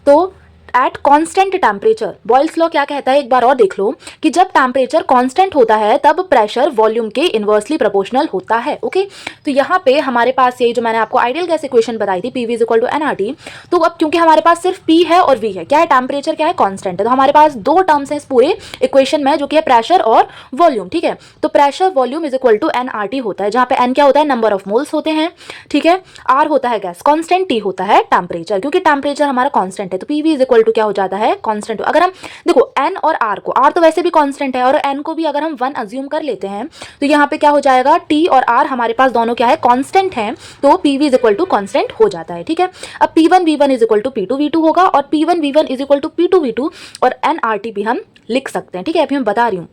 तो at constant temperature, Boyle's law क्या कहता है एक बार और देख लो कि जब टेम्परेचर कांस्टेंट होता है तब प्रेशर वॉल्यूम के इनवर्सली प्रोपोर्शनल होता है। ओके, तो यहाँ पे हमारे पास ये जो मैंने आपको आइडियल गैस इक्वेशन बताई थी PV इक्वल टू NRT, तो अब क्योंकि हमारे पास सिर्फ P है और V है, क्या है, टेम्परेचर क्या है, कांस्टेंट है, तो हमारे पास दो टर्म्स हैं इस पूरे इक्वेशन में जो कि है प्रेशर और वॉल्यूम। ठीक है, तो pressure volume is equal to NRT होता है, जहाँ पे N क्या होता है, नंबर ऑफ मोल्स होते हैं। ठीक है, R होता है गैस कांस्टेंट, T होता है टेम्परेचर, क्योंकि टेम्परेचर हमारा कांस्टेंट है तो PV इज इक्वल टू क्या हो जाता है, कांस्टेंट। अगर हम देखो N और R को, R तो वैसे भी कांस्टेंट है और N को भी अगर हम 1 अज्यूम कर लेते हैं तो यहाँ पे क्या हो जाएगा, T और R हमारे पास दोनों क्या है, कांस्टेंट हैं, तो PV is equal to constant हो जाता है। ठीक है, अब P1V1 is equal to P2V2 होगा और P1V1 is equal to P2V2 और NRT भी हम लिख सकते हैं। ठीक है, अभी मैं बता रही हूँ,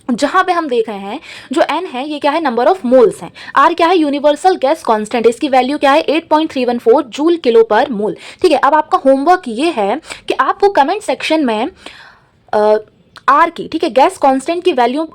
जहां पे हम देख रहे हैं जो N है ये क्या है, नंबर ऑफ मोल्स हैं, R क्या है, यूनिवर्सल गैस कांस्टेंट, इसकी वैल्यू क्या है, 8.314 जूल किलो पर मोल। ठीक है, अब आपका होमवर्क ये है कि आपको कमेंट सेक्शन में R की, ठीक है, गैस कांस्टेंट की वैल्यू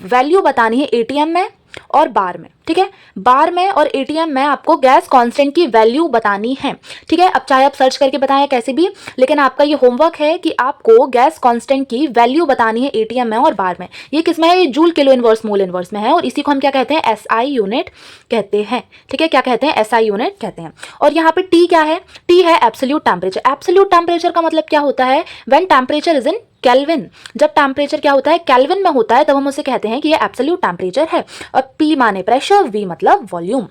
वैल्यू बतानी है ATM में और बार में। ठीक है, बार में और ATM में आपको गैस कांस्टेंट की वैल्यू बतानी है। ठीक है, अब चाहे आप सर्च करके बताएं कैसे भी, लेकिन आपका ये होमवर्क है कि आपको गैस कांस्टेंट की वैल्यू बतानी है ATM में और बार में। ये किस में है, ये joule kilo inverse mole inverse में है और इसी को हम क्या कहते हैं, SI यूनिट कहते हैं। ठीक है, क्या कहते हैं, SI यूनिट कहते हैं। और यहाँ पे T क्या है, T है एब्सोल्यूट टेम्परेचर। एब्सोल्यूट टेम्परेचर का मतलब क्या होता है, when temperature is in kelvin, जब टेम्परेचर क्या होता है, केल्विन में होता है, तब हम उसे कहते हैं कि ये एब्सोल्यूट टेम्परेचर है। और P माने प्रेशर, V मतलब वॉल्यूम।